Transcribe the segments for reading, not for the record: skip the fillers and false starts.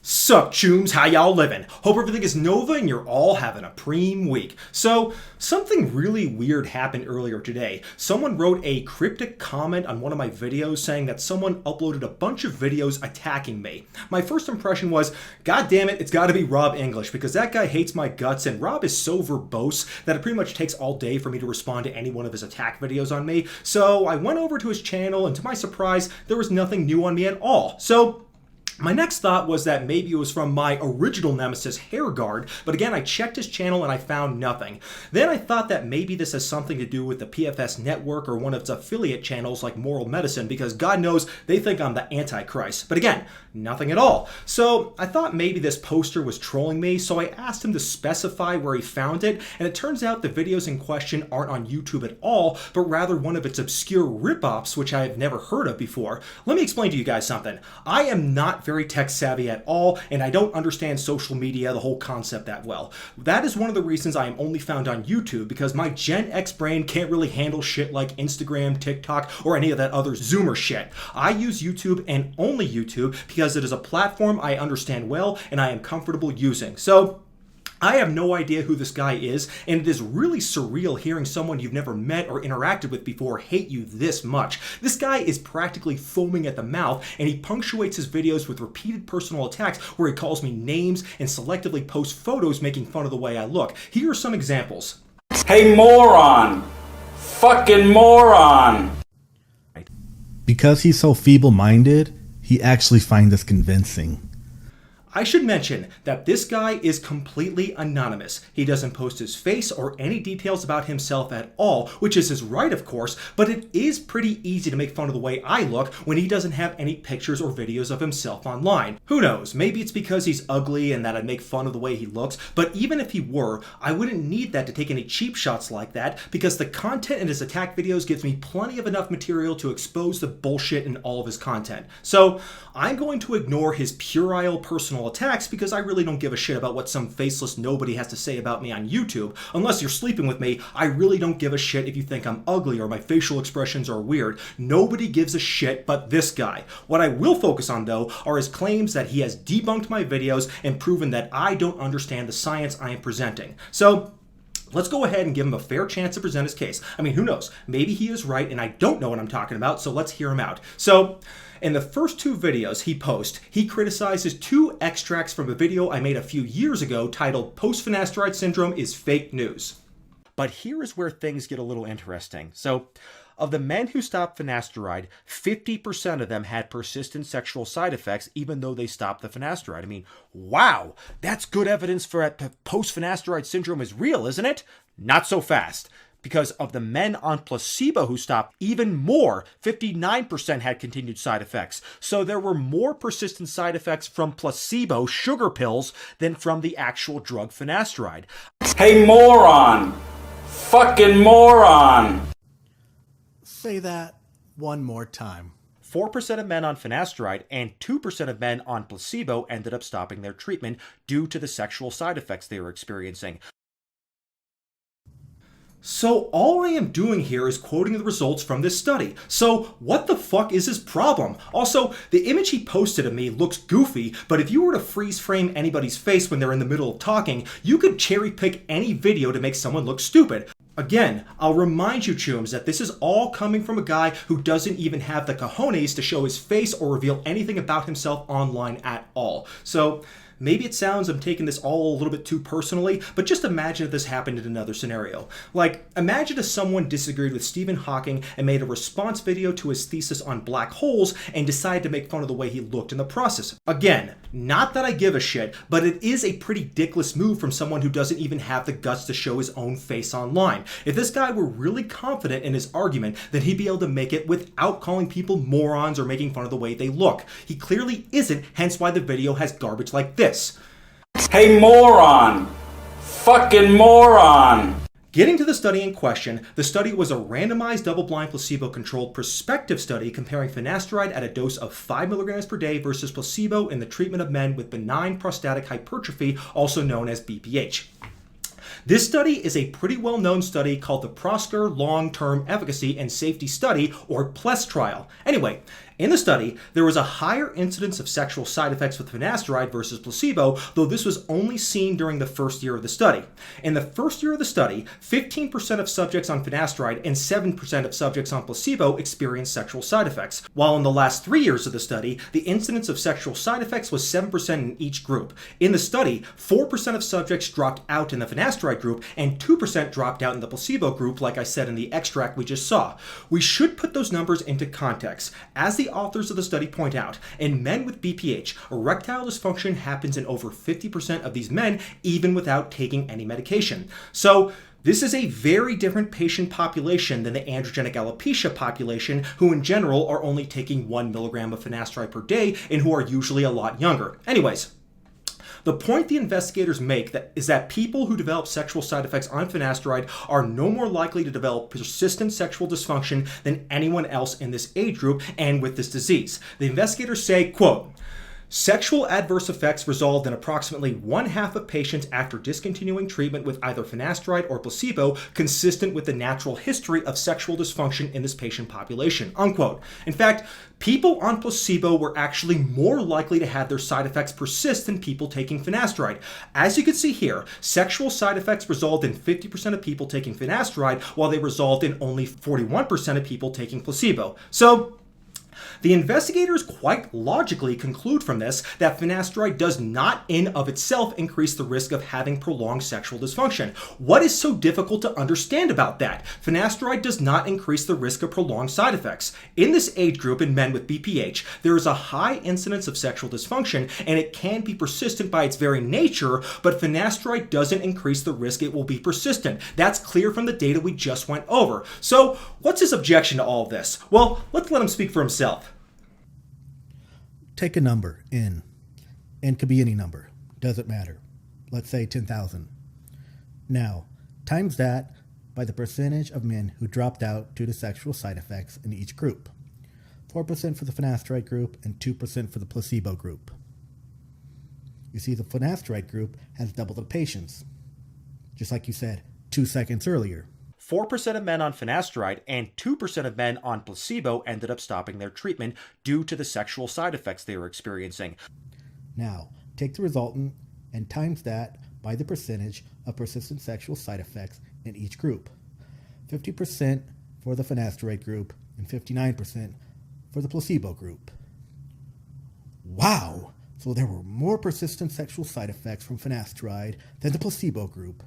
Sup, chooms, how y'all living? Hope everything is Nova and you're all having a preem week. So, something really weird happened earlier today. Someone wrote a cryptic comment on one of my videos saying that someone uploaded a bunch of videos attacking me. My first impression was, god damn it, it's gotta be Rob English, because that guy hates my guts and Rob is so verbose that it pretty much takes all day for me to respond to any one of his attack videos on me. So I went over to his channel and to my surprise, there was nothing new on me at all. So my next thought was that maybe it was from my original nemesis, Hairguard, but again, I checked his channel and I found nothing. Then I thought that maybe this has something to do with the PFS network or one of its affiliate channels like Moral Medicine, because God knows they think I'm the Antichrist. But again, nothing at all. So I thought maybe this poster was trolling me, so I asked him to specify where he found it, and it turns out the videos in question aren't on YouTube at all, but rather one of its obscure rip-offs, which I have never heard of before. Let me explain to you guys something. I am not very tech savvy at all, and I don't understand social media, the whole concept that well. That is one of the reasons I am only found on YouTube, because my Gen X brain can't really handle shit like Instagram, TikTok, or any of that other Zoomer shit. I use YouTube and only YouTube because it is a platform I understand well and I am comfortable using. So I have no idea who this guy is, and it is really surreal hearing someone you've never met or interacted with before hate you this much. This guy is practically foaming at the mouth, and he punctuates his videos with repeated personal attacks where he calls me names and selectively posts photos making fun of the way I look. Here are some examples. Hey moron! Fucking moron! Because he's so feeble-minded, he actually finds us convincing. I should mention that this guy is completely anonymous. He doesn't post his face or any details about himself at all, which is his right, of course, but it is pretty easy to make fun of the way I look when he doesn't have any pictures or videos of himself online. Who knows, maybe it's because he's ugly and that I make fun of the way he looks, but even if he were, I wouldn't need that to take any cheap shots like that, because the content in his attack videos gives me plenty of enough material to expose the bullshit in all of his content. So I'm going to ignore his puerile personal attacks because I really don't give a shit about what some faceless nobody has to say about me on YouTube. Unless you're sleeping with me, I really don't give a shit if you think I'm ugly or my facial expressions are weird. Nobody gives a shit but this guy. What I will focus on, though, are his claims that he has debunked my videos and proven that I don't understand the science I am presenting. So let's go ahead and give him a fair chance to present his case. I mean, who knows? Maybe he is right and I don't know what I'm talking about, so let's hear him out. So in the first two videos he posts, he criticizes two extracts from a video I made a few years ago titled Post-Finasteride Syndrome is Fake News. But here is where things get a little interesting. So, of the men who stopped finasteride, 50% of them had persistent sexual side effects even though they stopped the finasteride. I mean, wow, that's good evidence for that post-finasteride syndrome is real, isn't it? Not so fast. Because of the men on placebo who stopped, even more, 59% had continued side effects. So there were more persistent side effects from placebo sugar pills than from the actual drug finasteride. Hey moron! Fucking moron! Say that one more time. 4% of men on finasteride and 2% of men on placebo ended up stopping their treatment due to the sexual side effects they were experiencing. So all I am doing here is quoting the results from this study. So what the fuck is his problem? Also, the image he posted of me looks goofy, but if you were to freeze frame anybody's face when they're in the middle of talking, you could cherry pick any video to make someone look stupid. Again, I'll remind you, chooms, that this is all coming from a guy who doesn't even have the cojones to show his face or reveal anything about himself online at all. So maybe it sounds I'm taking this all a little bit too personally, but just imagine if this happened in another scenario. Like, imagine if someone disagreed with Stephen Hawking and made a response video to his thesis on black holes and decided to make fun of the way he looked in the process. Again, not that I give a shit, but it is a pretty dickless move from someone who doesn't even have the guts to show his own face online. If this guy were really confident in his argument, then he'd be able to make it without calling people morons or making fun of the way they look. He clearly isn't, hence why the video has garbage like this. Hey moron! Fucking moron! Getting to the study in question, the study was a randomized double-blind placebo-controlled prospective study comparing finasteride at a dose of 5 milligrams per day versus placebo in the treatment of men with benign prostatic hypertrophy, also known as BPH. This study is a pretty well-known study called the Prosker Long-Term Efficacy and Safety Study, or PLES trial. Anyway, In the study, there was a higher incidence of sexual side effects with finasteride versus placebo, though this was only seen during the first year of the study. In the first year of the study, 15% of subjects on finasteride and 7% of subjects on placebo experienced sexual side effects, while in the last 3 years of the study, the incidence of sexual side effects was 7% in each group. In the study, 4% of subjects dropped out in the finasteride group and 2% dropped out in the placebo group, like I said in the extract we just saw. We should put those numbers into context. As the authors of the study point out, in men with BPH, erectile dysfunction happens in over 50% of these men, even without taking any medication. So, this is a very different patient population than the androgenetic alopecia population, who in general are only taking 1 milligram of finasteride per day and who are usually a lot younger. Anyways, the point the investigators make is that people who develop sexual side effects on finasteride are no more likely to develop persistent sexual dysfunction than anyone else in this age group and with this disease. The investigators say, quote, "Sexual adverse effects resolved in approximately 1/2 of patients after discontinuing treatment with either finasteride or placebo, consistent with the natural history of sexual dysfunction in this patient population," unquote. In fact, people on placebo were actually more likely to have their side effects persist than people taking finasteride. As you can see here, sexual side effects resolved in 50% of people taking finasteride, while they resolved in only 41% of people taking placebo. So, the investigators quite logically conclude from this that finasteride does not in of itself increase the risk of having prolonged sexual dysfunction. What is so difficult to understand about that? Finasteride does not increase the risk of prolonged side effects. In this age group in men with BPH, there is a high incidence of sexual dysfunction and it can be persistent by its very nature, but finasteride doesn't increase the risk it will be persistent. That's clear from the data we just went over. So, what's his objection to all of this? Well, let's let him speak for himself. Take a number, N. N could be any number. Doesn't matter. Let's say 10,000. Now, times that by the percentage of men who dropped out due to sexual side effects in each group. 4% for the finasteride group and 2% for the placebo group. You see, the finasteride group has double the patients. Just like you said 2 seconds earlier. 4% of men on finasteride and 2% of men on placebo ended up stopping their treatment due to the sexual side effects they were experiencing. Now, take the resultant and times that by the percentage of persistent sexual side effects in each group. 50% for the finasteride group and 59% for the placebo group. Wow! So there were more persistent sexual side effects from finasteride than the placebo group.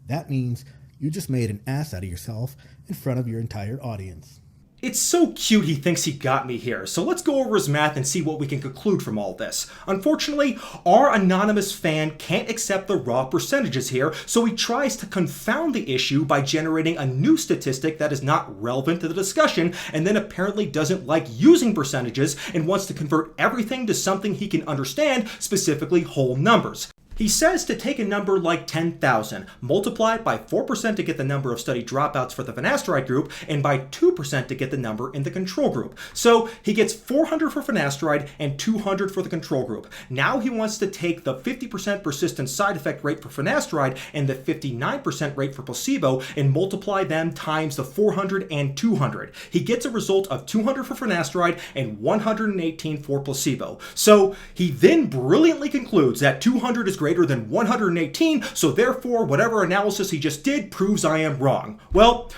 That means you just made an ass out of yourself in front of your entire audience. It's so cute he thinks he got me here, so let's go over his math and see what we can conclude from all this. Unfortunately, our anonymous fan can't accept the raw percentages here, so he tries to confound the issue by generating a new statistic that is not relevant to the discussion, and then apparently doesn't like using percentages and wants to convert everything to something he can understand, specifically whole numbers. He says to take a number like 10,000, multiply it by 4% to get the number of study dropouts for the finasteride group, and by 2% to get the number in the control group. So he gets 400 for finasteride and 200 for the control group. Now he wants to take the 50% persistent side effect rate for finasteride and the 59% rate for placebo and multiply them times the 400 and 200. He gets a result of 200 for finasteride and 118 for placebo. So he then brilliantly concludes that 200 is greater than 118, so therefore whatever analysis he just did proves I am wrong. Well,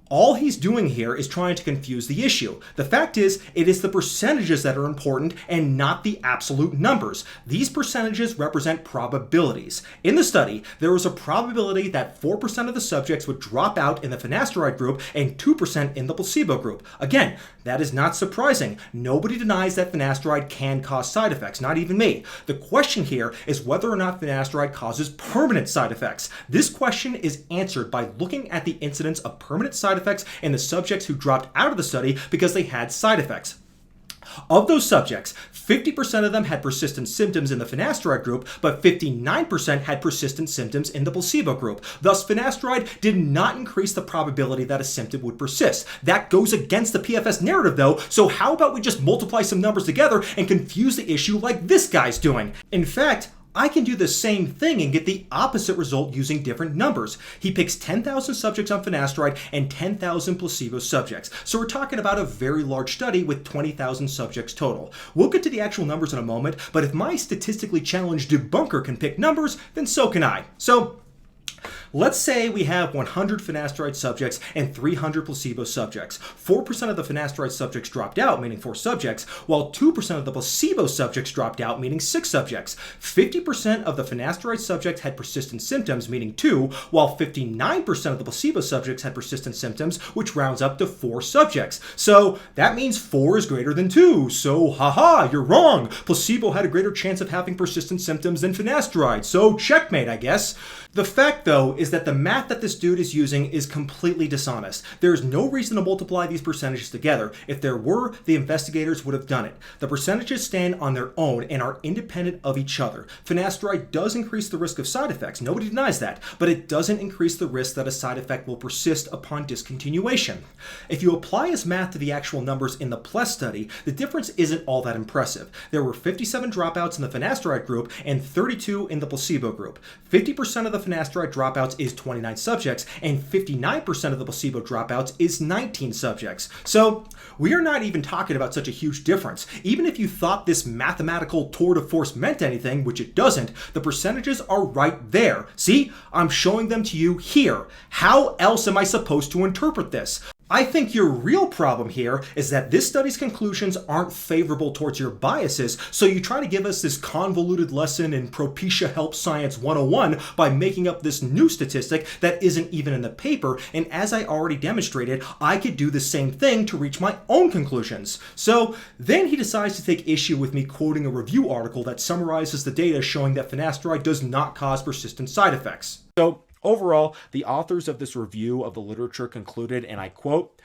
all he's doing here is trying to confuse the issue. The fact is, it is the percentages that are important and not the absolute numbers. These percentages represent probabilities. In the study, there was a probability that 4% of the subjects would drop out in the finasteride group and 2% in the placebo group. Again, that is not surprising. Nobody denies that finasteride can cause side effects, not even me. The question here is whether or not finasteride causes permanent side effects. This question is answered by looking at the incidence of permanent side effects in the subjects who dropped out of the study because they had side effects. Of those subjects, 50% of them had persistent symptoms in the finasteride group, but 59% had persistent symptoms in the placebo group. Thus, finasteride did not increase the probability that a symptom would persist. That goes against the PFS narrative though, so how about we just multiply some numbers together and confuse the issue like this guy's doing? In fact, I can do the same thing and get the opposite result using different numbers. He picks 10,000 subjects on finasteride and 10,000 placebo subjects. So we're talking about a very large study with 20,000 subjects total. We'll get to the actual numbers in a moment, but if my statistically challenged debunker can pick numbers, then so can I. So let's say we have 100 finasteride subjects and 300 placebo subjects. 4% of the finasteride subjects dropped out, meaning 4 subjects, while 2% of the placebo subjects dropped out, meaning 6 subjects. 50% of the finasteride subjects had persistent symptoms, meaning 2, while 59% of the placebo subjects had persistent symptoms, which rounds up to 4 subjects. So that means 4 is greater than 2. So haha, you're wrong. Placebo had a greater chance of having persistent symptoms than finasteride. So checkmate, I guess. The fact, though, is that the math that this dude is using is completely dishonest. There is no reason to multiply these percentages together. If there were, the investigators would have done it. The percentages stand on their own and are independent of each other. Finasteride does increase the risk of side effects, nobody denies that, but it doesn't increase the risk that a side effect will persist upon discontinuation. If you apply his math to the actual numbers in the PLES study, the difference isn't all that impressive. There were 57 dropouts in the finasteride group and 32 in the placebo group. 50% of the finasteride dropouts is 29 subjects, and 59% of the placebo dropouts is 19 subjects. So we are not even talking about such a huge difference. Even if you thought this mathematical tour de force meant anything, which it doesn't, the percentages are right there. See, I'm showing them to you here. How else am I supposed to interpret this? I think your real problem here is that this study's conclusions aren't favorable towards your biases, so you try to give us this convoluted lesson in Propecia Help Science 101 by making up this new statistic that isn't even in the paper, and as I already demonstrated, I could do the same thing to reach my own conclusions. So then he decides to take issue with me quoting a review article that summarizes the data showing that finasteride does not cause persistent side effects. So overall, the authors of this review of the literature concluded, and I quote,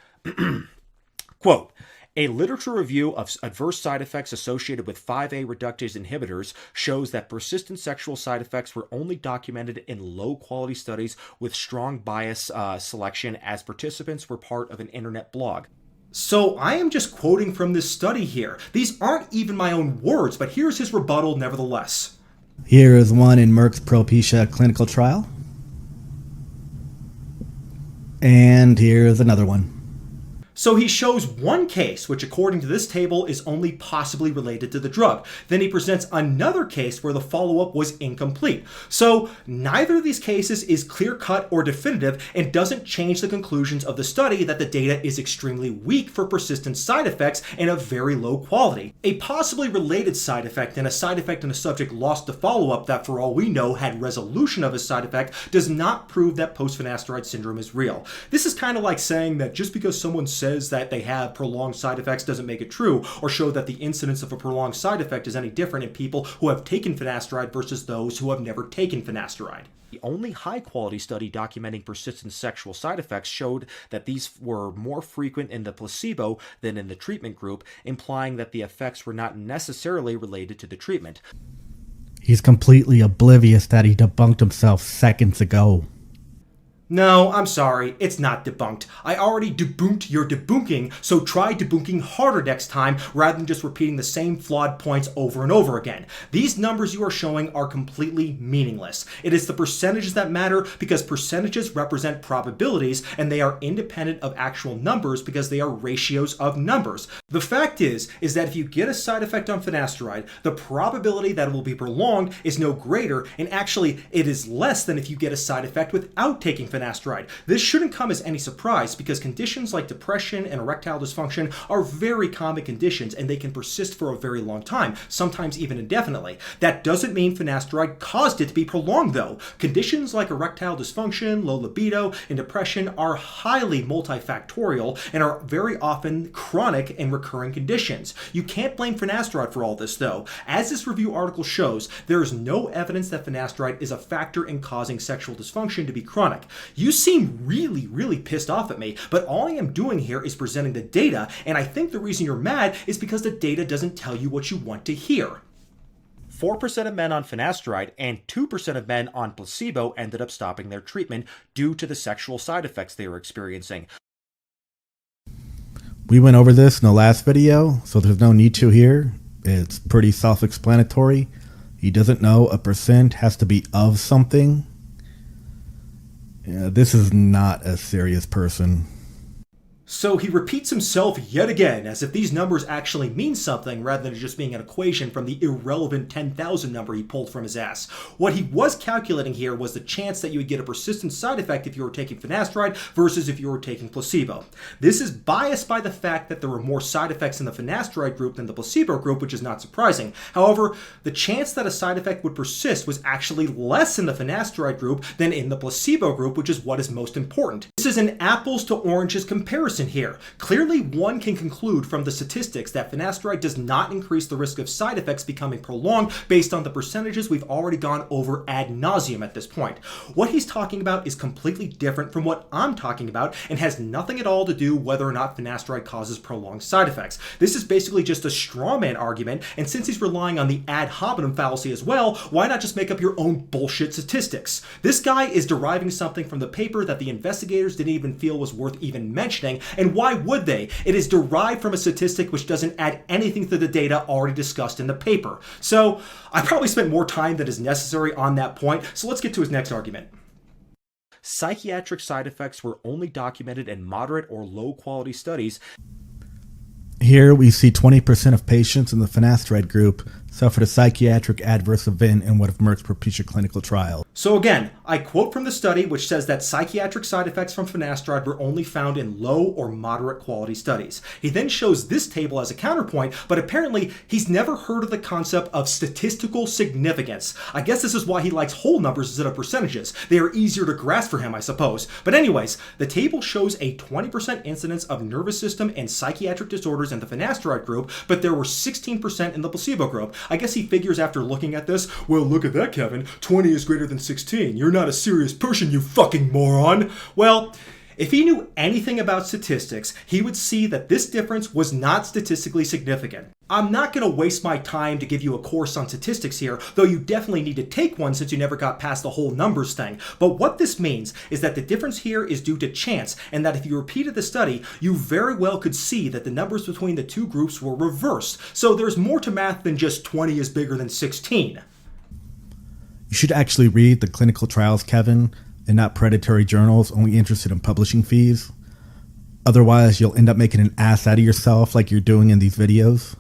quote, "A literature review of adverse side effects associated with 5A reductase inhibitors shows that persistent sexual side effects were only documented in low-quality studies with strong bias selection as participants were part of an internet blog." So I am just quoting from this study here. These aren't even my own words, but here's his rebuttal nevertheless. Here is one in Merck's Propecia clinical trial. And here's another one. So he shows one case, which according to this table is only possibly related to the drug. Then he presents another case where the follow-up was incomplete. So neither of these cases is clear-cut or definitive and doesn't change the conclusions of the study that the data is extremely weak for persistent side effects and of very low quality. A possibly related side effect and a side effect in a subject lost to follow-up that for all we know had resolution of a side effect does not prove that post-finasteride syndrome is real. This is kind of like saying that just because someone says that they have prolonged side effects doesn't make it true, or show that the incidence of a prolonged side effect is any different in people who have taken finasteride versus those who have never taken finasteride. The only high-quality study documenting persistent sexual side effects showed that these were more frequent in the placebo than in the treatment group, implying that the effects were not necessarily related to the treatment. He's completely oblivious that he debunked himself seconds ago. No, I'm sorry, it's not debunked. I already debunked your debunking, so try debunking harder next time rather than just repeating the same flawed points over and over again. These numbers you are showing are completely meaningless. It is the percentages that matter because percentages represent probabilities and they are independent of actual numbers because they are ratios of numbers. The fact is that if you get a side effect on finasteride, the probability that it will be prolonged is no greater, and actually it is less than if you get a side effect without taking finasteride. This shouldn't come as any surprise because conditions like depression and erectile dysfunction are very common conditions and they can persist for a very long time, sometimes even indefinitely. That doesn't mean finasteride caused it to be prolonged though. Conditions like erectile dysfunction, low libido, and depression are highly multifactorial and are very often chronic and recurring conditions. You can't blame finasteride for all this though. As this review article shows, there is no evidence that finasteride is a factor in causing sexual dysfunction to be chronic. You seem really pissed off at me, but all I am doing here is presenting the data, and I think the reason you're mad is because the data doesn't tell you what you want to hear. 4% of men on finasteride and 2% of men on placebo ended up stopping their treatment due to the sexual side effects they were experiencing. We went over this in the last video, so there's no need to here. It's pretty self-explanatory. He doesn't know a percent has to be of something. Yeah, this is not a serious person. So he repeats himself yet again, as if these numbers actually mean something rather than just being an equation from the irrelevant 10,000 number he pulled from his ass. What he was calculating here was the chance that you would get a persistent side effect if you were taking finasteride versus if you were taking placebo. This is biased by the fact that there were more side effects in the finasteride group than the placebo group, which is not surprising. However, the chance that a side effect would persist was actually less in the finasteride group than in the placebo group, which is what is most important. This is an apples to oranges comparison here. Clearly, one can conclude from the statistics that finasteride does not increase the risk of side effects becoming prolonged based on the percentages we've already gone over ad nauseum at this point. What he's talking about is completely different from what I'm talking about and has nothing at all to do whether or not finasteride causes prolonged side effects. This is basically just a straw man argument, and since he's relying on the ad hominem fallacy as well, why not just make up your own bullshit statistics? This guy is deriving something from the paper that the investigators didn't even feel was worth even mentioning. And why would they? It is derived from a statistic which doesn't add anything to the data already discussed in the paper. So I probably spent more time than is necessary on that point, so let's get to his next argument. Psychiatric side effects were only documented in moderate or low quality studies. Here we see 20% of patients in the finasteride group suffered a psychiatric adverse event in one of Merck's Propecia clinical trials. So again, I quote from the study which says that psychiatric side effects from finasteride were only found in low or moderate quality studies. He then shows this table as a counterpoint, but apparently he's never heard of the concept of statistical significance. I guess this is why he likes whole numbers instead of percentages. They are easier to grasp for him, I suppose. But anyways, the table shows a 20% incidence of nervous system and psychiatric disorders in the finasteride group, but there were 16% in the placebo group. I guess he figures after looking at this, well, look at that, Kevin. 20 is greater than 16. You're not a serious person, you fucking moron. Well, if he knew anything about statistics, he would see that this difference was not statistically significant. I'm not going to waste my time to give you a course on statistics here, though you definitely need to take one since you never got past the whole numbers thing. But what this means is that the difference here is due to chance, and that if you repeated the study, you very well could see that the numbers between the two groups were reversed. So there's more to math than just 20 is bigger than 16. You should actually read the clinical trials, Kevin, and not predatory journals only interested in publishing fees. Otherwise, you'll end up making an ass out of yourself like you're doing in these videos.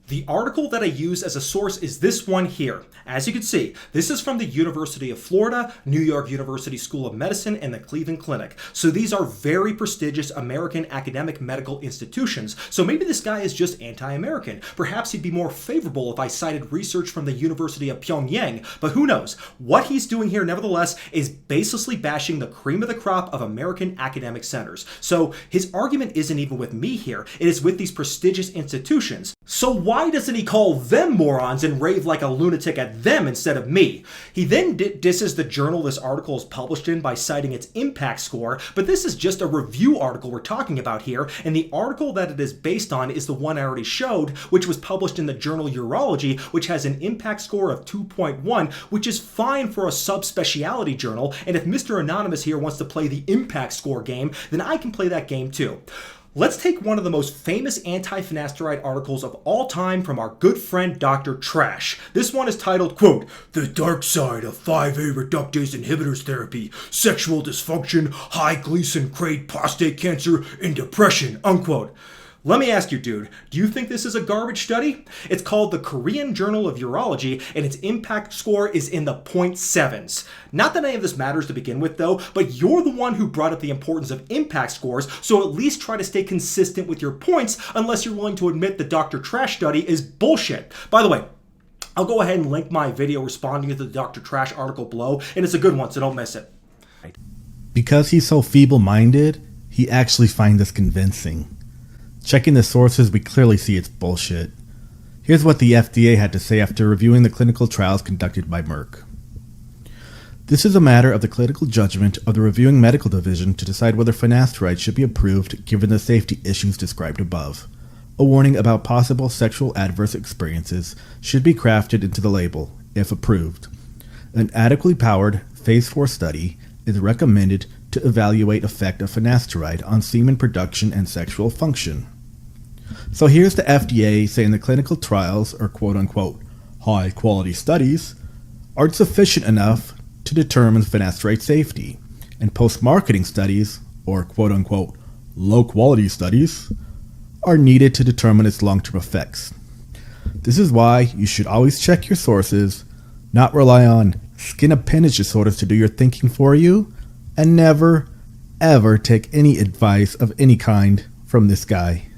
The article that I use as a source is this one here. As you can see, this is from the University of Florida, New York University School of Medicine, and the Cleveland Clinic. So these are very prestigious American academic medical institutions. So maybe this guy is just anti-American. Perhaps he'd be more favorable if I cited research from the University of Pyongyang, but who knows? What he's doing here, nevertheless, is baselessly bashing the cream of the crop of American academic centers. So his argument isn't even with me here. It is with these prestigious institutions. So why doesn't he call them morons and rave like a lunatic at them instead of me? He then disses the journal this article is published in by citing its impact score, but this is just a review article we're talking about here, and the article that it is based on is the one I already showed, which was published in the journal Urology, which has an impact score of 2.1, which is fine for a subspecialty journal, and if Mr. Anonymous here wants to play the impact score game, then I can play that game too. Let's take one of the most famous anti-finasteride articles of all time from our good friend Dr. Trash. This one is titled, quote, "The Dark Side of 5A Reductase Inhibitors Therapy, Sexual Dysfunction, High Gleason Grade Prostate Cancer, and Depression," unquote. Let me ask you, dude, do you think this is a garbage study? It's called the Korean Journal of Urology, and its impact score is in the 0.7s. Not that any of this matters to begin with, though, but you're the one who brought up the importance of impact scores, so at least try to stay consistent with your points, unless you're willing to admit the Dr. Trash study is bullshit. By the way, I'll go ahead and link my video responding to the Dr. Trash article below, and it's a good one, so don't miss it. Because he's so feeble-minded, he actually finds this convincing. Checking the sources, we clearly see it's bullshit. Here's what the FDA had to say after reviewing the clinical trials conducted by Merck. This is a matter of the clinical judgment of the reviewing medical division to decide whether finasteride should be approved given the safety issues described above. A warning about possible sexual adverse experiences should be crafted into the label, if approved. An adequately powered Phase 4 study is recommended to evaluate effect of finasteride on semen production and sexual function. So here's the FDA saying the clinical trials are quote-unquote high-quality studies aren't sufficient enough to determine finasteride safety, and post-marketing studies, or quote-unquote low-quality studies, are needed to determine its long-term effects. This is why you should always check your sources, not rely on skin appendage disorders to do your thinking for you, and never, ever take any advice of any kind from this guy.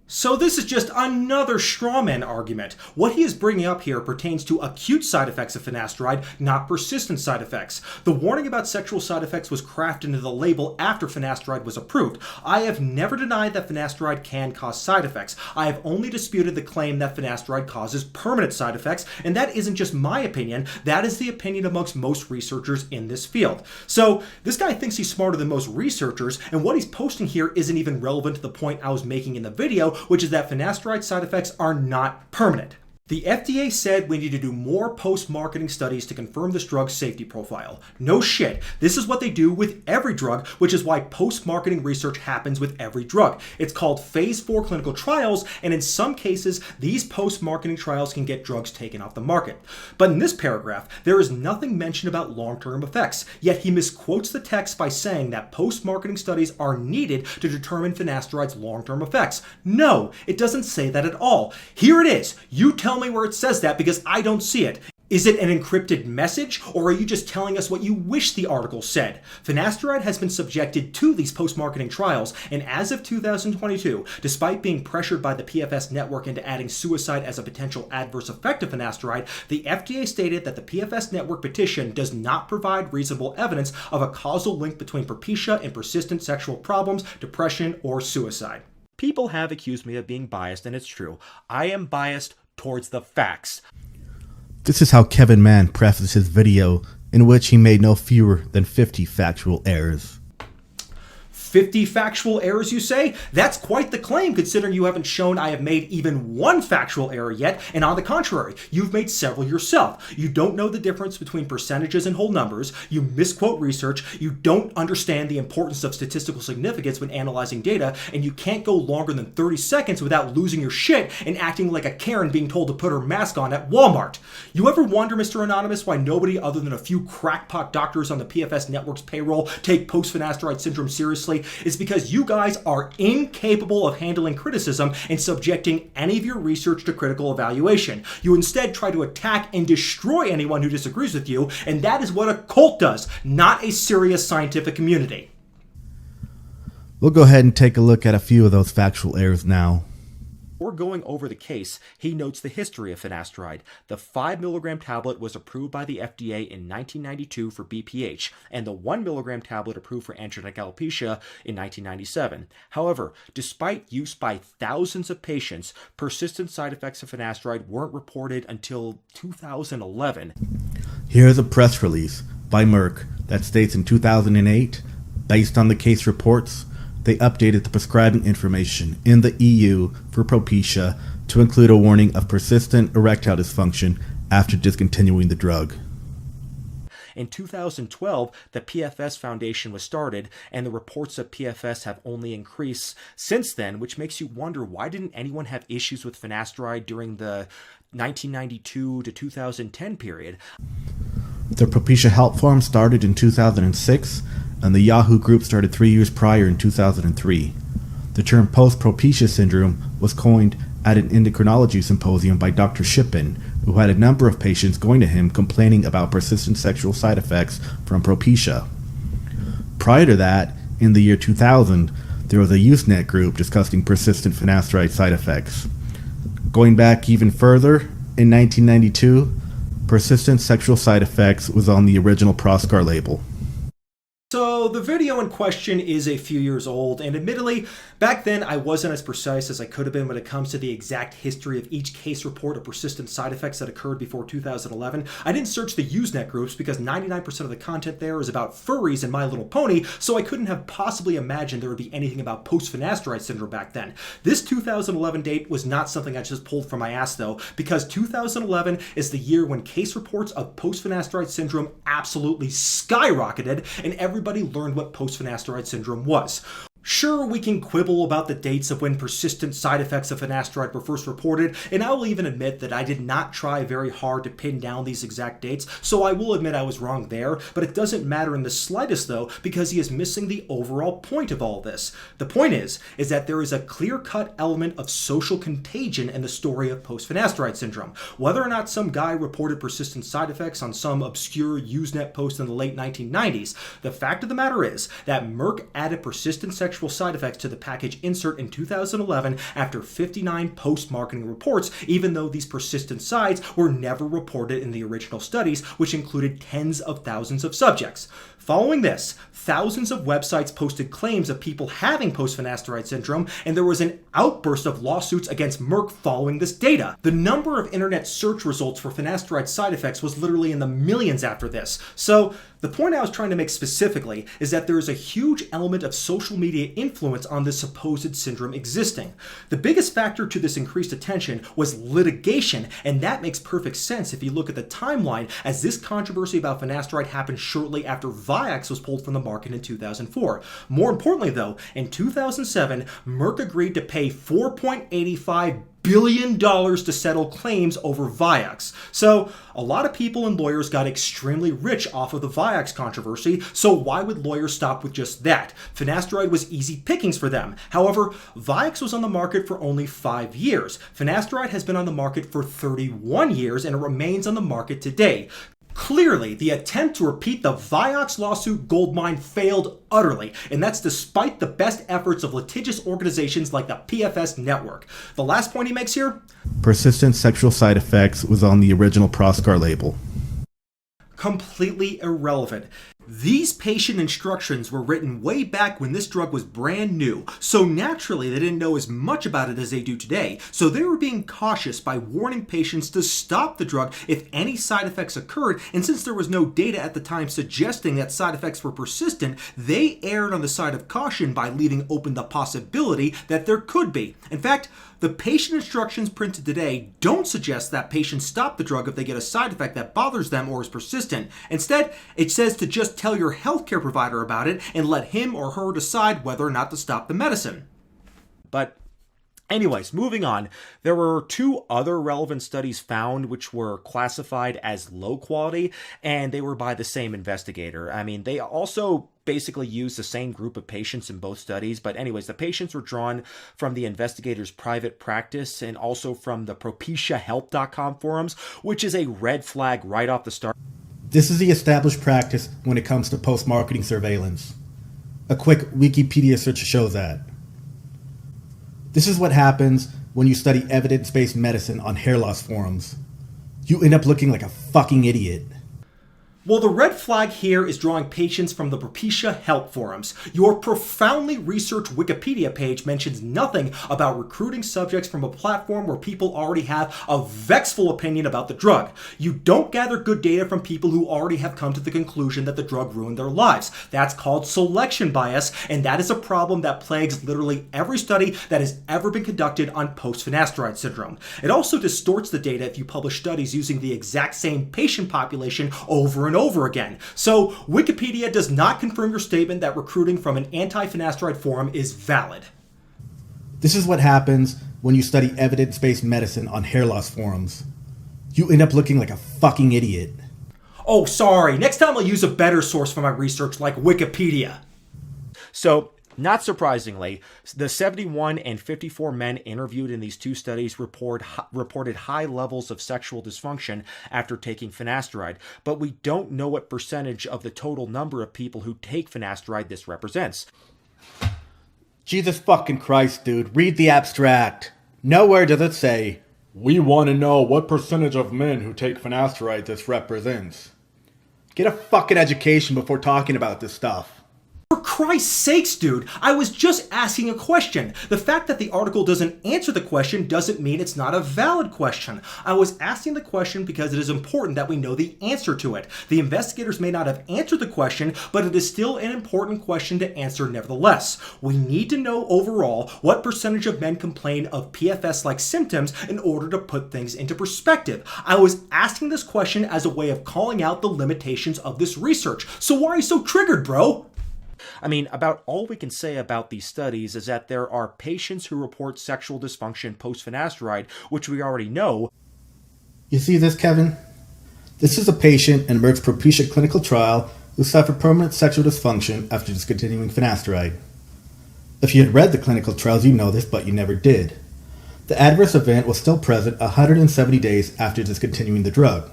So this is just another strawman argument. What he is bringing up here pertains to acute side effects of finasteride, not persistent side effects. The warning about sexual side effects was crafted into the label after finasteride was approved. I have never denied that finasteride can cause side effects. I have only disputed the claim that finasteride causes permanent side effects, and that isn't just my opinion, that is the opinion amongst most researchers in this field. So this guy thinks he's smarter than most researchers, and what he's posting here isn't even relevant to the point I was making in the video, which is that finasteride side effects are not permanent. The FDA said we need to do more post-marketing studies to confirm this drug's safety profile. No shit. This is what they do with every drug, which is why post-marketing research happens with every drug. It's called phase 4 clinical trials, and in some cases, these post-marketing trials can get drugs taken off the market. But in this paragraph, there is nothing mentioned about long-term effects, yet he misquotes the text by saying that post-marketing studies are needed to determine finasteride's long-term effects. No, it doesn't say that at all. Here it is. You tell me where it says that because I don't see it. Is it an encrypted message, or are you just telling us what you wish the article said? Finasteride has been subjected to these post-marketing trials, and as of 2022, despite being pressured by the PFS network into adding suicide as a potential adverse effect of finasteride, the FDA stated that the PFS network petition does not provide reasonable evidence of a causal link between propecia and persistent sexual problems, depression, or suicide. People have accused me of being biased, and it's true. I am biased towards the facts. This is how Kevin Mann prefaced his video, in which he made no fewer than 50 factual errors. 50 factual errors, you say? That's quite the claim, considering you haven't shown I have made even one factual error yet, and on the contrary, you've made several yourself. You don't know the difference between percentages and whole numbers, you misquote research, you don't understand the importance of statistical significance when analyzing data, and you can't go longer than 30 seconds without losing your shit and acting like a Karen being told to put her mask on at Walmart. You ever wonder, Mr. Anonymous, why nobody other than a few crackpot doctors on the PFS network's payroll take post-finasteride syndrome seriously? Is because you guys are incapable of handling criticism and subjecting any of your research to critical evaluation. You instead try to attack and destroy anyone who disagrees with you, and that is what a cult does, not a serious scientific community. We'll go ahead and take a look at a few of those factual errors now. Before going over the case, he notes the history of finasteride. The 5 mg tablet was approved by the FDA in 1992 for BPH, and the 1 mg tablet approved for androgenetic alopecia in 1997. However, despite use by thousands of patients, persistent side effects of finasteride weren't reported until 2011. Here's a press release by Merck that states in 2008, based on the case reports, they updated the prescribing information in the EU for propecia to include a warning of persistent erectile dysfunction after discontinuing the drug. In 2012, the PFS Foundation was started, and the reports of PFS have only increased since then, which makes you wonder, why didn't anyone have issues with finasteride during the 1992 to 2010 period? The Propecia Help Forum started in 2006, and the Yahoo group started 3 years prior in 2003. The term post-propecia syndrome was coined at an endocrinology symposium by Dr. Shippen, who had a number of patients going to him complaining about persistent sexual side effects from propecia. Prior to that, in the year 2000, there was a Usenet group discussing persistent finasteride side effects. Going back even further, in 1992, persistent sexual side effects was on the original Proscar label. So the video in question is a few years old, and admittedly, back then I wasn't as precise as I could have been when it comes to the exact history of each case report of persistent side effects that occurred before 2011. I didn't search the Usenet groups because 99% of the content there is about furries and My Little Pony, so I couldn't have possibly imagined there would be anything about post-finasteride syndrome back then. This 2011 date was not something I just pulled from my ass though, because 2011 is the year when case reports of post-finasteride syndrome absolutely skyrocketed, and everybody learned what post-finasteride syndrome was. Sure, we can quibble about the dates of when persistent side effects of finasteride were first reported, and I will even admit that I did not try very hard to pin down these exact dates, so I will admit I was wrong there, but it doesn't matter in the slightest though, because he is missing the overall point of all this. The point is that there is a clear-cut element of social contagion in the story of post-finasteride syndrome. Whether or not some guy reported persistent side effects on some obscure Usenet post in the late 1990s, the fact of the matter is that Merck added persistent sexual side effects to the package insert in 2011 after 59 post-marketing reports, even though these persistent sides were never reported in the original studies, which included tens of thousands of subjects. Following this, thousands of websites posted claims of people having post-finasteride syndrome, and there was an outburst of lawsuits against Merck following this data. The number of internet search results for finasteride side effects was literally in the millions after this. So, the point I was trying to make specifically is that there is a huge element of social media influence on this supposed syndrome existing. The biggest factor to this increased attention was litigation, and that makes perfect sense if you look at the timeline, as this controversy about finasteride happened shortly after Vioxx was pulled from the market in 2004. More importantly though, in 2007, Merck agreed to pay $4.85 billion to settle claims over Vioxx. So, a lot of people and lawyers got extremely rich off of the Vioxx controversy, so why would lawyers stop with just that? Finasteride was easy pickings for them. However, Vioxx was on the market for only 5 years. Finasteride has been on the market for 31 years and it remains on the market today. Clearly, the attempt to repeat the Vioxx lawsuit goldmine failed utterly, and that's despite the best efforts of litigious organizations like the PFS Network. The last point he makes here? Persistent sexual side effects was on the original Proscar label. Completely irrelevant. These patient instructions were written way back when this drug was brand new, so naturally they didn't know as much about it as they do today, so they were being cautious by warning patients to stop the drug if any side effects occurred, and since there was no data at the time suggesting that side effects were persistent, they erred on the side of caution by leaving open the possibility that there could be. In fact, the patient instructions printed today don't suggest that patients stop the drug if they get a side effect that bothers them or is persistent. Instead, it says to just tell your healthcare provider about it and let him or her decide whether or not to stop the medicine. But anyways, moving on, there were 2 other relevant studies found which were classified as low quality, and they were by the same investigator. I mean, they also basically used the same group of patients in both studies, but anyways, the patients were drawn from the investigator's private practice and also from the propitiahelp.com forums, which is a red flag right off the start. This is the established practice when it comes to post-marketing surveillance. A quick Wikipedia search shows that. This is what happens when you study evidence-based medicine on hair loss forums. You end up looking like a fucking idiot. Well, the red flag here is drawing patients from the Propecia Help forums. Your profoundly researched Wikipedia page mentions nothing about recruiting subjects from a platform where people already have a vexful opinion about the drug. You don't gather good data from people who already have come to the conclusion that the drug ruined their lives. That's called selection bias, and that is a problem that plagues literally every study that has ever been conducted on post-finasteride syndrome. It also distorts the data if you publish studies using the exact same patient population over and over again. So Wikipedia does not confirm your statement that recruiting from an anti-finasteride forum is valid. This is what happens when you study evidence-based medicine on hair loss forums. You end up looking like a fucking idiot. Oh, sorry. Next time I'll use a better source for my research like Wikipedia. So, not surprisingly, the 71 and 54 men interviewed in these 2 studies reported high levels of sexual dysfunction after taking finasteride, but we don't know what percentage of the total number of people who take finasteride this represents. Jesus fucking Christ, dude. Read the abstract. Nowhere does it say, "We want to know what percentage of men who take finasteride this represents." Get a fucking education before talking about this stuff. For Christ's sakes, dude, I was just asking a question. The fact that the article doesn't answer the question doesn't mean it's not a valid question. I was asking the question because it is important that we know the answer to it. The investigators may not have answered the question, but it is still an important question to answer nevertheless. We need to know overall what percentage of men complain of PFS-like symptoms in order to put things into perspective. I was asking this question as a way of calling out the limitations of this research. So why are you so triggered, bro? I mean, about all we can say about these studies is that there are patients who report sexual dysfunction post-finasteride, which we already know. You see this, Kevin? This is a patient in Merck's propecia clinical trial who suffered permanent sexual dysfunction after discontinuing finasteride. If you had read the clinical trials, you know this, but you never did. The adverse event was still present 170 days after discontinuing the drug.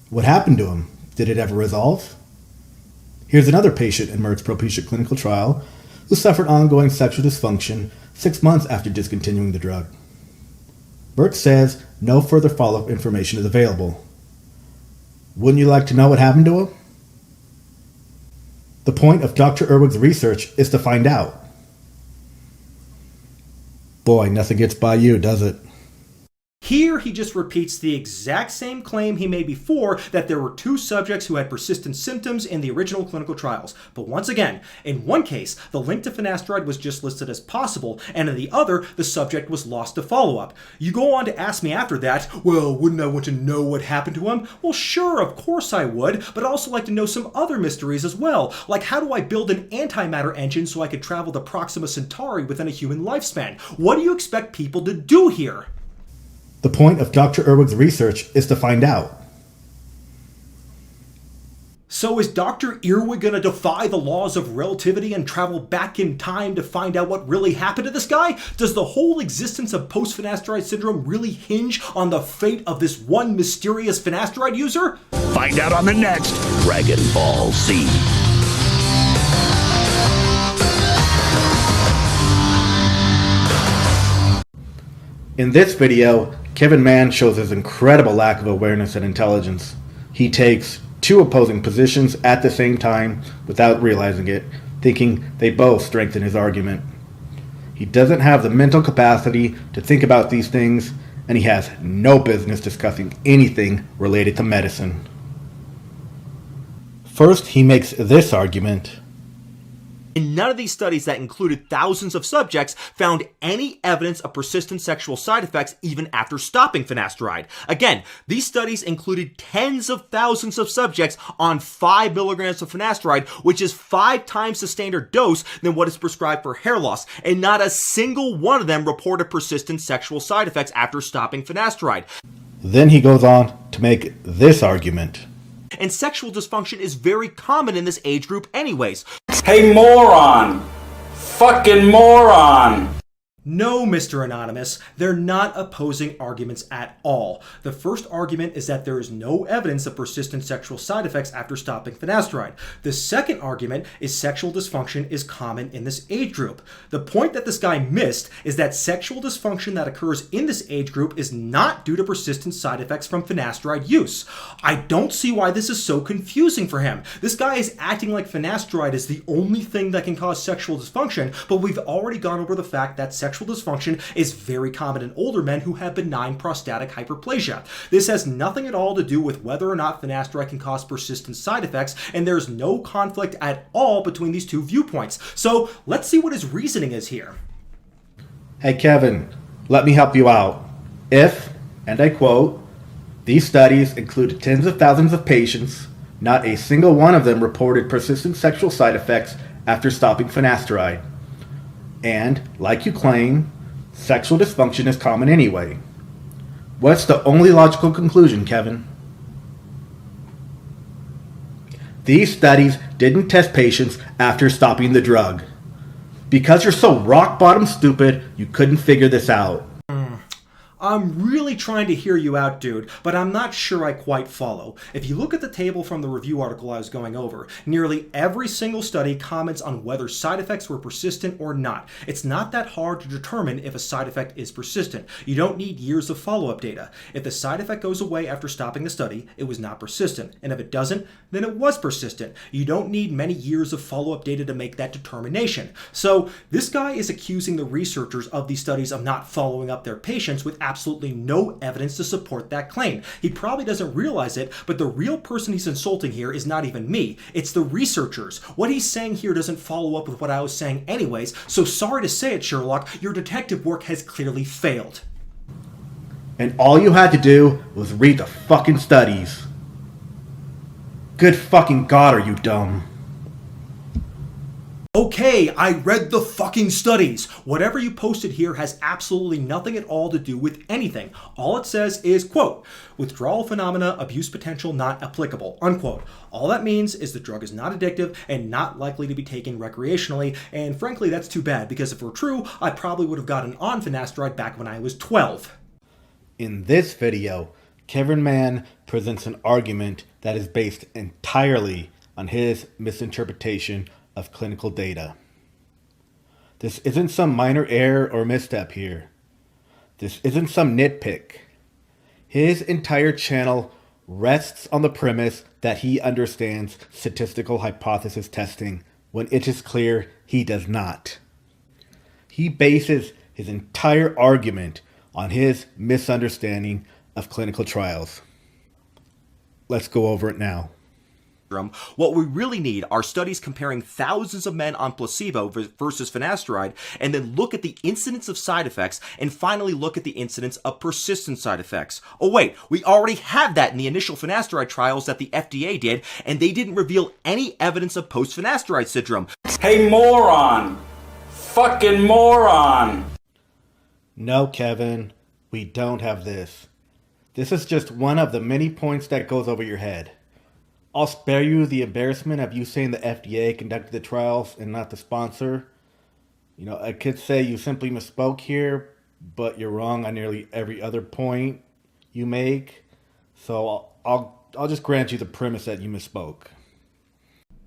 What happened to him? Did it ever resolve? Here's another patient in Merck's propecia clinical trial who suffered ongoing sexual dysfunction 6 months after discontinuing the drug. Merck says no further follow-up information is available. Wouldn't you like to know what happened to him? The point of Dr. Irwig's research is to find out. Boy, nothing gets by you, does it? Here, he just repeats the exact same claim he made before, that there were 2 subjects who had persistent symptoms in the original clinical trials. But once again, in one case, the link to finasteride was just listed as possible, and in the other, the subject was lost to follow-up. You go on to ask me after that, well, wouldn't I want to know what happened to him? Well, sure, of course I would, but I'd also like to know some other mysteries as well, like how do I build an antimatter engine so I could travel to Proxima Centauri within a human lifespan? What do you expect people to do here? The point of Dr. Irwig's research is to find out. So is Dr. Irwig going to defy the laws of relativity and travel back in time to find out what really happened to this guy? Does the whole existence of post-finasteride syndrome really hinge on the fate of this one mysterious finasteride user? Find out on the next Dragon Ball Z. In this video, Kevin Mann shows his incredible lack of awareness and intelligence. He takes 2 opposing positions at the same time without realizing it, thinking they both strengthen his argument. He doesn't have the mental capacity to think about these things, and he has no business discussing anything related to medicine. First, he makes this argument. In none of these studies that included thousands of subjects found any evidence of persistent sexual side effects even after stopping finasteride. Again, these studies included tens of thousands of subjects on 5 milligrams of finasteride, which is 5 times the standard dose than what is prescribed for hair loss, and not a single one of them reported persistent sexual side effects after stopping finasteride. Then he goes on to make this argument. And sexual dysfunction is very common in this age group anyways. Hey, moron! Fucking moron! No, Mr. Anonymous, they're not opposing arguments at all. The first argument is that there is no evidence of persistent sexual side effects after stopping finasteride. The second argument is sexual dysfunction is common in this age group. The point that this guy missed is that sexual dysfunction that occurs in this age group is not due to persistent side effects from finasteride use. I don't see why this is so confusing for him. This guy is acting like finasteride is the only thing that can cause sexual dysfunction, but we've already gone over the fact that sexual dysfunction is very common in older men who have benign prostatic hyperplasia. This has nothing at all to do with whether or not finasteride can cause persistent side effects, and there's no conflict at all between these 2 viewpoints. So let's see what his reasoning is here. Hey Kevin, let me help you out. If, and I quote, these studies included tens of thousands of patients, not a single one of them reported persistent sexual side effects after stopping finasteride. And, like you claim, sexual dysfunction is common anyway. What's the only logical conclusion, Kevin? These studies didn't test patients after stopping the drug. Because you're so rock-bottom stupid, you couldn't figure this out. I'm really trying to hear you out, dude, but I'm not sure I quite follow. If you look at the table from the review article I was going over, nearly every single study comments on whether side effects were persistent or not. It's not that hard to determine if a side effect is persistent. You don't need years of follow-up data. If the side effect goes away after stopping the study, it was not persistent. And if it doesn't, then it was persistent. You don't need many years of follow-up data to make that determination. So this guy is accusing the researchers of these studies of not following up their patients with absolutely no evidence to support that claim. He probably doesn't realize it, but the real person he's insulting here is not even me. It's the researchers. What he's saying here doesn't follow up with what I was saying anyways, so sorry to say it, Sherlock, your detective work has clearly failed. And all you had to do was read the fucking studies. Good fucking God, are you dumb? Okay, I read the fucking studies. Whatever you posted here has absolutely nothing at all to do with anything. All it says is, quote, withdrawal phenomena, abuse potential not applicable, unquote. All that means is the drug is not addictive and not likely to be taken recreationally, and frankly, that's too bad, because if it were true, I probably would have gotten on finasteride back when I was 12. In this video, Kevin Mann presents an argument that is based entirely on his misinterpretation of clinical data. This isn't some minor error or misstep here. This isn't some nitpick. His entire channel rests on the premise that he understands statistical hypothesis testing when it is clear he does not. He bases his entire argument on his misunderstanding of clinical trials. Let's go over it now. What we really need are studies comparing thousands of men on placebo versus finasteride, and then look at the incidence of side effects, and finally look at the incidence of persistent side effects. Oh wait, we already have that in the initial finasteride trials that the FDA did, and they didn't reveal any evidence of post-finasteride syndrome. Hey, moron! Fucking moron! No, Kevin, we don't have this. This is just one of the many points that goes over your head. I'll spare you the embarrassment of you saying the FDA conducted the trials and not the sponsor. You know, I could say you simply misspoke here, but you're wrong on nearly every other point you make. So I'll just grant you the premise that you misspoke.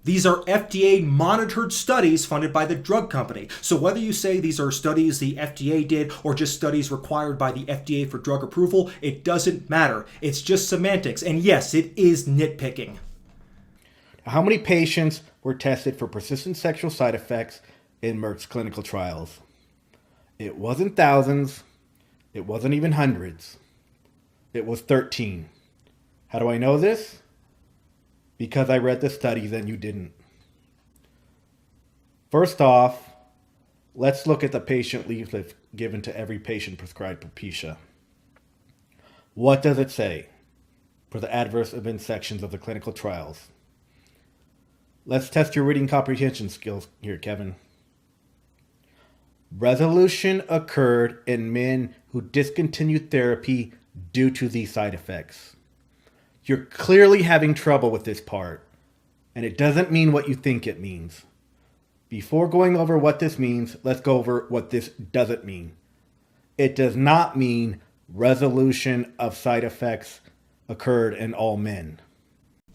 These are FDA-monitored studies funded by the drug company. So whether you say these are studies the FDA did or just studies required by the FDA for drug approval, it doesn't matter. It's just semantics. And yes, it is nitpicking. How many patients were tested for persistent sexual side effects in Merck's clinical trials? It wasn't thousands. It wasn't even hundreds. It was 13. How do I know this? Because I read the studies and you didn't. First off, let's look at the patient leaflet given to every patient prescribed alopecia. What does it say for the adverse event sections of the clinical trials? Let's test your reading comprehension skills here, Kevin. Resolution occurred in men who discontinued therapy due to these side effects. You're clearly having trouble with this part, and it doesn't mean what you think it means. Before going over what this means, let's go over what this doesn't mean. It does not mean resolution of side effects occurred in all men.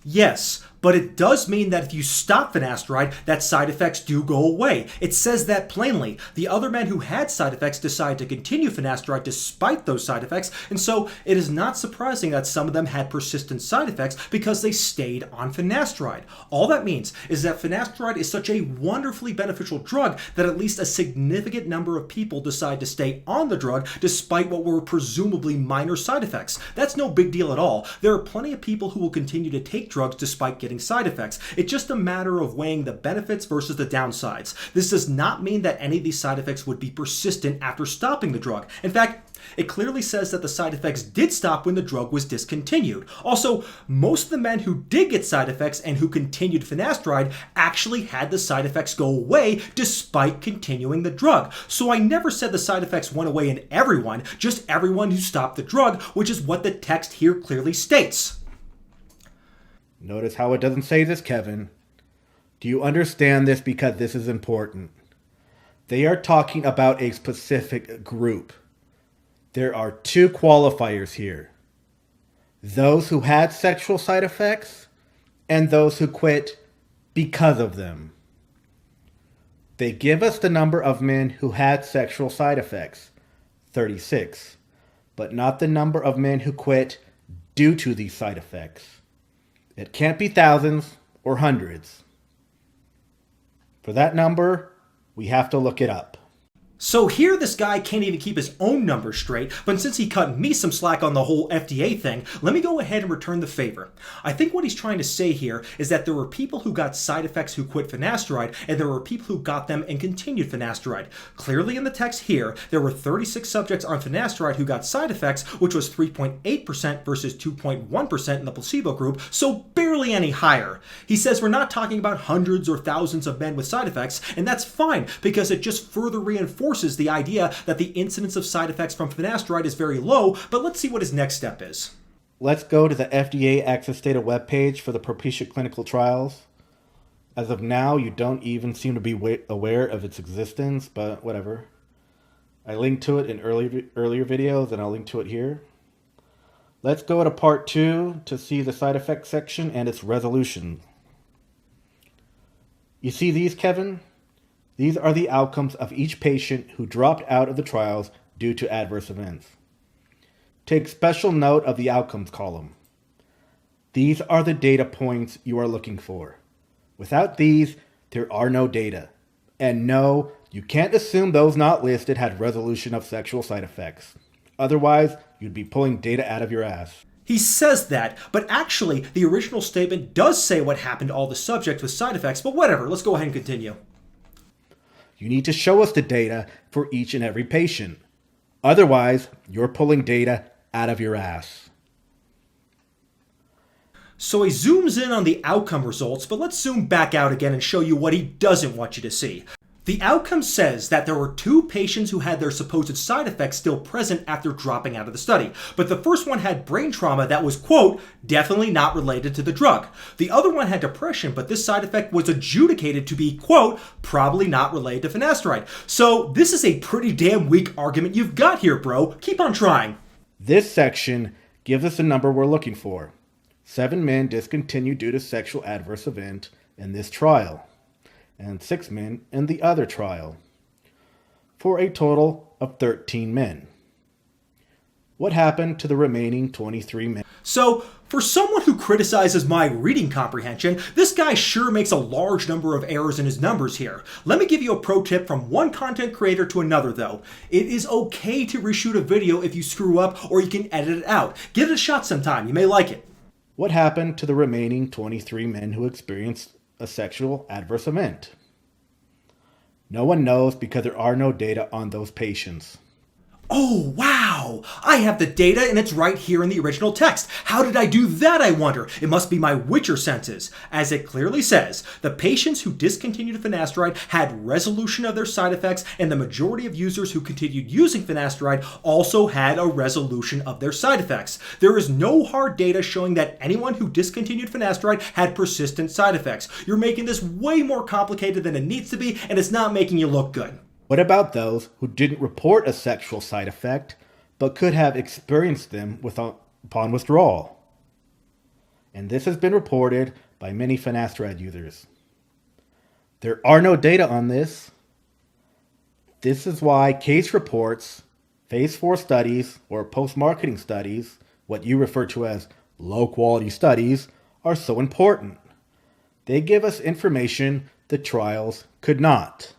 Yes, but it does mean that if you stop finasteride, that side effects do go away. It says that plainly. The other men who had side effects decided to continue finasteride despite those side effects, and so it is not surprising that some of them had persistent side effects because they stayed on finasteride. All that means is that finasteride is such a wonderfully beneficial drug that at least a significant number of people decide to stay on the drug despite what were presumably minor side effects. That's no big deal at all. There are plenty of people who will continue to take drugs despite getting side effects. It's just a matter of weighing the benefits versus the downsides. This does not mean that any of these side effects would be persistent after stopping the drug. In fact, it clearly says that the side effects did stop when the drug was discontinued. Also, most of the men who did get side effects and who continued finasteride actually had the side effects go away despite continuing the drug. So I never said the side effects went away in everyone, just everyone who stopped the drug, which is what the text here clearly states. Notice how it doesn't say this, Kevin. Do you understand this? Because this is important. They are talking about a specific group. There are two qualifiers here. Those who had sexual side effects and those who quit because of them. They give us the number of men who had sexual side effects, 36, but not the number of men who quit due to these side effects. It can't be thousands or hundreds. For that number, we have to look it up. So here this guy can't even keep his own numbers straight, but since he cut me some slack on the whole FDA thing, let me go ahead and return the favor. I think what he's trying to say here is that there were people who got side effects who quit finasteride, and there were people who got them and continued finasteride. Clearly in the text here, there were 36 subjects on finasteride who got side effects, which was 3.8% versus 2.1% in the placebo group, so barely barely any higher. He says we're not talking about hundreds or thousands of men with side effects, and that's fine because it just further reinforces the idea that the incidence of side effects from finasteride is very low, but let's see what his next step is. Let's go to the FDA Access Data webpage for the Propecia clinical trials. As of now, you don't even seem to be aware of its existence, but whatever. I linked to it in earlier videos, and I'll link to it here. Let's go to part 2 to see the side effects section and its resolution. You see these, Kevin? These are the outcomes of each patient who dropped out of the trials due to adverse events. Take special note of the outcomes column. These are the data points you are looking for. Without these, there are no data. And no, you can't assume those not listed had resolution of sexual side effects. Otherwise, you'd be pulling data out of your ass. He says that, but actually, the original statement does say what happened to all the subjects with side effects, but whatever, let's go ahead and continue. You need to show us the data for each and every patient. Otherwise, you're pulling data out of your ass. So he zooms in on the outcome results, but let's zoom back out again and show you what he doesn't want you to see. The outcome says that there were 2 patients who had their supposed side effects still present after dropping out of the study, but the first one had brain trauma that was, quote, definitely not related to the drug. The other one had depression, but this side effect was adjudicated to be, quote, probably not related to finasteride. So this is a pretty damn weak argument you've got here, bro. Keep on trying. This section gives us the number we're looking for. 7 men discontinued due to sexual adverse event in this trial, and 6 men in the other trial, for a total of 13 men. What happened to the remaining 23 men? So, for someone who criticizes my reading comprehension, this guy sure makes a large number of errors in his numbers here. Let me give you a pro tip from one content creator to another though. It is okay to reshoot a video if you screw up, or you can edit it out. Give it a shot sometime, you may like it. What happened to the remaining 23 men who experienced a sexual adverse event? No one knows because there are no data on those patients. Oh, wow! I have the data and it's right here in the original text. How did I do that, I wonder? It must be my Witcher senses. As it clearly says, the patients who discontinued finasteride had resolution of their side effects, and the majority of users who continued using finasteride also had a resolution of their side effects. There is no hard data showing that anyone who discontinued finasteride had persistent side effects. You're making this way more complicated than it needs to be, and it's not making you look good. What about those who didn't report a sexual side effect, but could have experienced them upon withdrawal? And this has been reported by many finasteride users. There are no data on this. This is why case reports, phase 4 studies, or post-marketing studies, what you refer to as low-quality studies, are so important. They give us information the trials could not.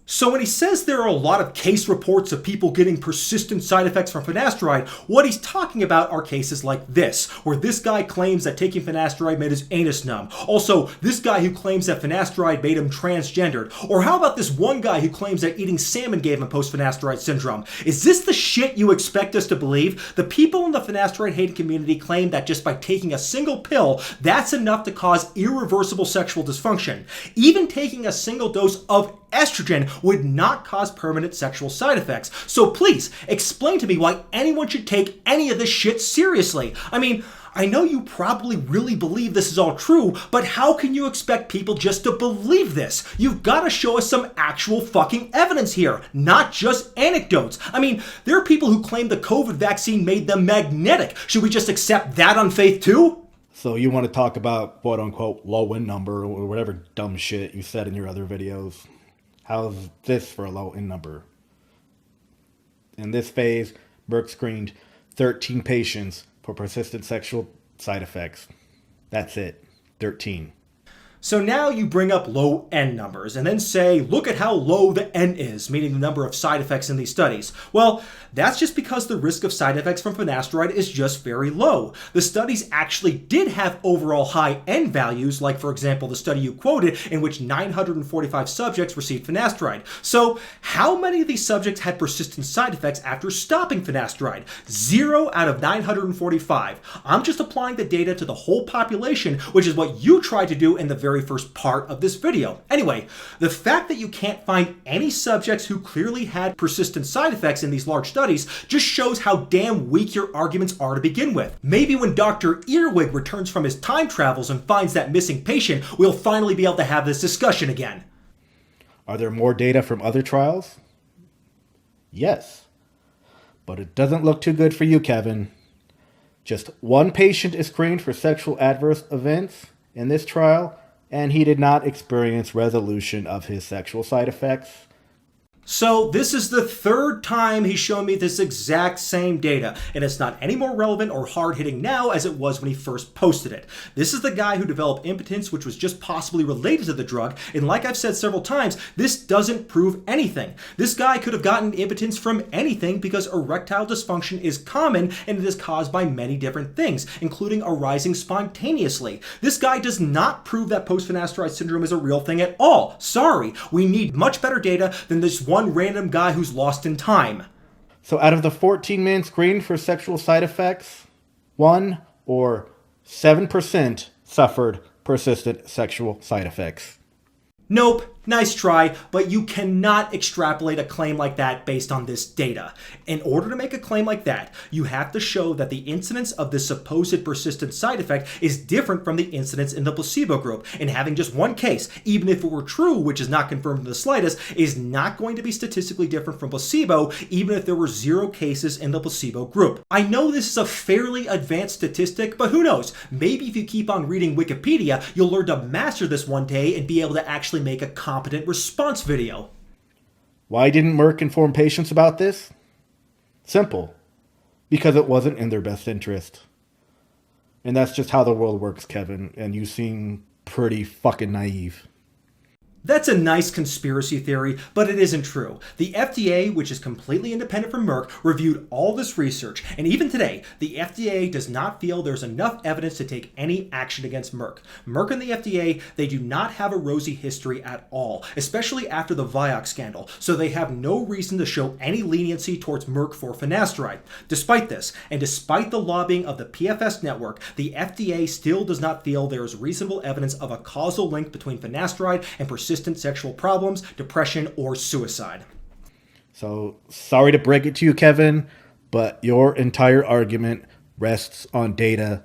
So when he says there are a lot of case reports of people getting persistent side effects from finasteride, what he's talking about are cases like this, where this guy claims that taking finasteride made his anus numb. Also, this guy who claims that finasteride made him transgendered. Or how about this one guy who claims that eating salmon gave him post-finasteride syndrome? Is this the shit you expect us to believe? The people in the finasteride hating community claim that just by taking a single pill, that's enough to cause irreversible sexual dysfunction. Even taking a single dose of estrogen would not cause permanent sexual side effects. So please, explain to me why anyone should take any of this shit seriously. I mean, I know you probably really believe this is all true, but how can you expect people just to believe this? You've got to show us some actual fucking evidence here, not just anecdotes. I mean, there are people who claim the COVID vaccine made them magnetic. Should we just accept that on faith too? So you want to talk about quote-unquote low-end number or whatever dumb shit you said in your other videos. How's this for a low-end number? In this phase, Merck screened 13 patients for persistent sexual side effects. That's it. 13. So now you bring up low N numbers and then say, look at how low the N is, meaning the number of side effects in these studies. Well, that's just because the risk of side effects from finasteride is just very low. The studies actually did have overall high N values, like for example the study you quoted in which 945 subjects received finasteride. So how many of these subjects had persistent side effects after stopping finasteride? 0 out of 945. I'm just applying the data to the whole population, which is what you tried to do in the very first part of this video. Anyway, the fact that you can't find any subjects who clearly had persistent side effects in these large studies just shows how damn weak your arguments are to begin with. Maybe when Dr. Earwig returns from his time travels and finds that missing patient, we'll finally be able to have this discussion again. Are there more data from other trials? Yes. But it doesn't look too good for you, Kevin. Just one patient is screened for sexual adverse events in this trial, and he did not experience resolution of his sexual side effects. So this is the third time he's shown me this exact same data, and it's not any more relevant or hard-hitting now as it was when he first posted it. This is the guy who developed impotence, which was just possibly related to the drug, and like I've said several times, this doesn't prove anything. This guy could have gotten impotence from anything because erectile dysfunction is common and it is caused by many different things, including arising spontaneously. This guy does not prove that post-finasteride syndrome is a real thing at all. Sorry, we need much better data than this one random guy who's lost in time. So out of the 14 men screened for sexual side effects, 1 or 7% suffered persistent sexual side effects. Nope. Nice try, but you cannot extrapolate a claim like that based on this data. In order to make a claim like that, you have to show that the incidence of this supposed persistent side effect is different from the incidence in the placebo group, and having just one case, even if it were true, which is not confirmed in the slightest, is not going to be statistically different from placebo, even if there were 0 cases in the placebo group. I know this is a fairly advanced statistic, but who knows? Maybe if you keep on reading Wikipedia, you'll learn to master this one day and be able to actually make a competent response video. Why didn't Merck inform patients about this? Simple. Because it wasn't in their best interest. And that's just how the world works, Kevin, and you seem pretty fucking naive. That's a nice conspiracy theory, but it isn't true. The FDA, which is completely independent from Merck, reviewed all this research, and even today, the FDA does not feel there's enough evidence to take any action against Merck. Merck and the FDA, they do not have a rosy history at all, especially after the Vioxx scandal, so they have no reason to show any leniency towards Merck for finasteride. Despite this, and despite the lobbying of the PFS network, the FDA still does not feel there is reasonable evidence of a causal link between finasteride and persistent sexual problems, depression, or suicide. So, sorry to break it to you, Kevin, but your entire argument rests on data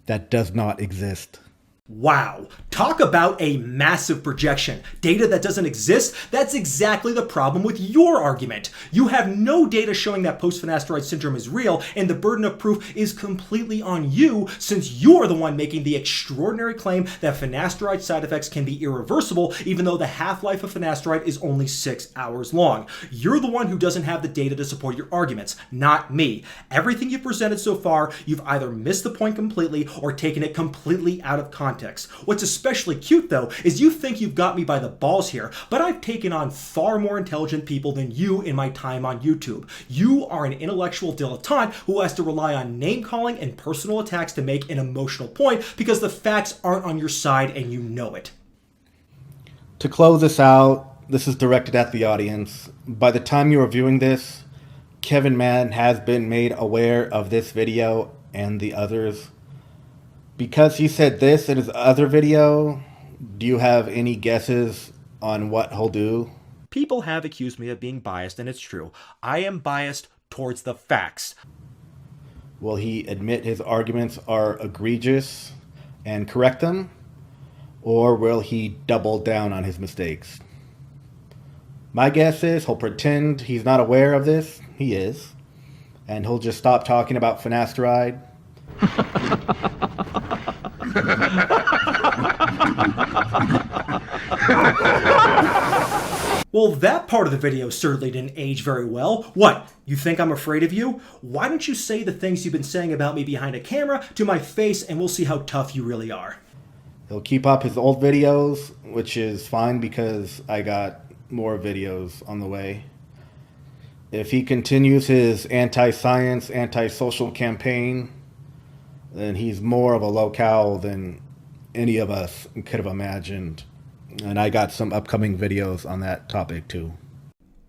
that does not exist. Wow, talk about a massive projection. Data that doesn't exist? That's exactly the problem with your argument. You have no data showing that post-finasteride syndrome is real, and the burden of proof is completely on you since you're the one making the extraordinary claim that finasteride side effects can be irreversible even though the half-life of finasteride is only 6 hours long. You're the one who doesn't have the data to support your arguments, not me. Everything you've presented so far, you've either missed the point completely or taken it completely out of context. What's especially cute, though, is you think you've got me by the balls here, but I've taken on far more intelligent people than you in my time on YouTube. You are an intellectual dilettante who has to rely on name-calling and personal attacks to make an emotional point because the facts aren't on your side and you know it. To close this out, this is directed at the audience. By the time you are viewing this, Kevin Mann has been made aware of this video and the others. Because he said this in his other video, do you have any guesses on what he'll do? People have accused me of being biased, and it's true. I am biased towards the facts. Will he admit his arguments are egregious and correct them? Or will he double down on his mistakes? My guess is he'll pretend he's not aware of this. He is. And he'll just stop talking about finasteride. Well, that part of the video certainly didn't age very well. What? You think I'm afraid of you? Why don't you say the things you've been saying about me behind a camera to my face and we'll see how tough you really are. He'll keep up his old videos, which is fine because I got more videos on the way. If he continues his anti-science, anti-social campaign, then he's more of a locale than any of us could have imagined. And I got some upcoming videos on that topic too.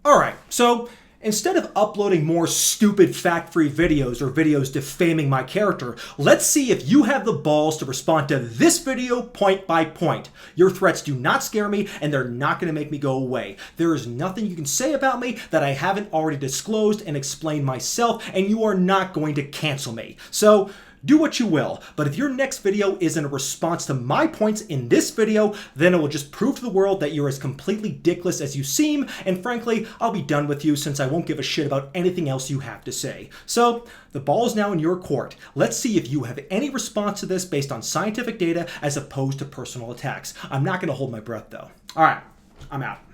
All right, so instead of uploading more stupid fact-free videos or videos defaming my character, let's see if you have the balls to respond to this video point by point. Your threats do not scare me, and they're not going to make me go away. There is nothing you can say about me that I haven't already disclosed and explained myself, and you are not going to cancel me. So do what you will, but if your next video isn't a response to my points in this video, then it will just prove to the world that you're as completely dickless as you seem, and frankly, I'll be done with you since I won't give a shit about anything else you have to say. So, the ball is now in your court. Let's see if you have any response to this based on scientific data as opposed to personal attacks. I'm not going to hold my breath though. Alright, I'm out.